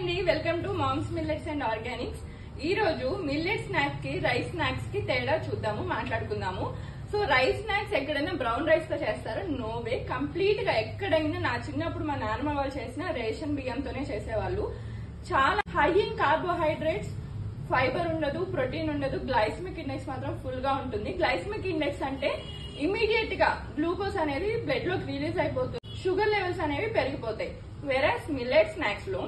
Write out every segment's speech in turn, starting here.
అండి, welcome to moms millets and organics. ఈ రోజు మిల్లెట్ స్నాక్స్ కి రైస్ స్నాక్స్ కి తేడా చూద్దాము, మాట్లాడుకుందాము. సో రైస్ స్నాక్స్ ఎక్కడైనా బ్రౌన్ రైస్ తో చేస్తారా? No way. కంప్లీట్ గా ఎక్కడైనా నా చిన్నప్పుడు మా నాన్నమ్మ వాళ్ళు చేసిన రేషన్ బియ్యంతోనే చేసేవాళ్ళు. చాలా హై ఇన్ కార్బోహైడ్రేట్స్, ఫైబర్ ఉండదు, ప్రోటీన్ ఉండదు, గ్లైసమిక్ ఇండెక్స్ మాత్రం ఫుల్ గా ఉంటుంది. గ్లైసమిక్ ఇండెక్స్ అంటే ఇమీడియట్ గా గ్లూకోజ్ అనేది బ్లడ్ లోకి రిలీజ్ అయిపోతుంది, షుగర్ లెవెల్స్ అనేవి పెరిగిపోతాయి. వెరాస్ మిల్లెట్ స్నాక్స్ లో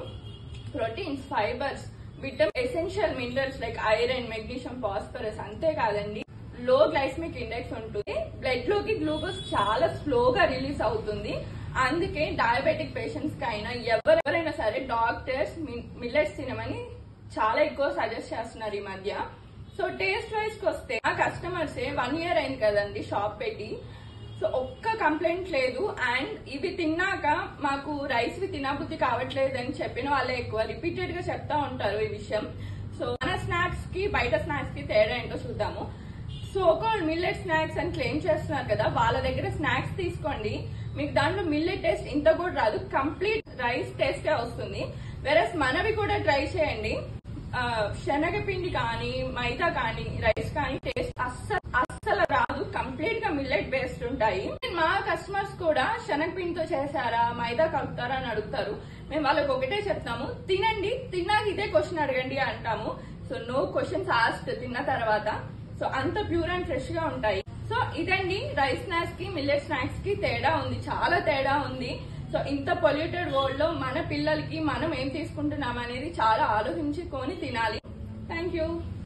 proteins, fibres, vitamin, essential minerals like iron, magnesium, phosphorus, అంతేకాదండి లో గ్లైసమిక్ ఇండెక్స్ ఉంటుంది. బ్లడ్ లోకి గ్లూకోజ్ చాలా స్లోగా రిలీజ్ అవుతుంది. అందుకే డయాబెటిక్ పేషెంట్స్ కి అయినా ఎవరైనా సరే డాక్టర్స్ మిల్లెట్స్ తినమని చాలా ఎక్కువ సజెస్ట్ చేస్తున్నారు ఈ మధ్య. సో టేస్ట్ వైజ్ కి వస్తే ఆ కస్టమర్స్ 1 year అయింది కదండి షాప్ పెట్టి, సో ఒక్క కంప్లైంట్ లేదు. అండ్ ఇవి తిన్నాక మాకు రైస్ వి తినబుద్ధి కావట్లేదు అని చెప్పిన వాళ్ళే ఎక్కువ. రిపీటెడ్ గా చెప్తా ఉంటారు ఈ విషయం. సో మన స్నాక్స్ కి బయట స్నాక్స్ కి తేడా ఏంటో చూద్దాము. సో ఒక మిల్లెట్ స్నాక్స్ అని క్లెయిమ్ చేస్తున్నారు కదా, వాళ్ళ దగ్గర స్నాక్స్ తీసుకోండి, మీకు దాంట్లో మిల్లెట్ టేస్ట్ ఇంత కూడా రాదు, కంప్లీట్ రైస్ టేస్టే వస్తుంది. వెరస్ మనవి కూడా ట్రై చేయండి. శనగపిండి కానీ, మైదా కానీ, రైస్ కానీ టేస్ట్ అస్సలు రాదు, కంప్లీట్ గా మిల్లెట్ బేస్డ్ ఉంటాయి. మా కస్టమర్స్ కూడా శనగపిండితో చేశారా, మైదా కలుపుతారా అని అడుగుతారు. మేము వాళ్ళకి ఒకటే చెప్తాము, తినండి, తిన్నాక ఇదే క్వశ్చన్ అడగండి అంటాము. సో నో క్వశ్చన్స్ ఆస్క్డ్ తిన్న తర్వాత. సో అంత ప్యూర్ అండ్ ఫ్రెష్ గా ఉంటాయి. సో ఇదండి రైస్ స్నాక్స్ కి మిల్లెట్ స్నాక్స్ కి తేడా ఉంది, చాలా తేడా ఉంది. సో ఇంత పొల్యూటెడ్ వరల్డ్ లో మన పిల్లలకి మనం ఏం తీసుకుంటున్నాం అనేది చాలా ఆలోచించుకొని తినాలి. Thank you.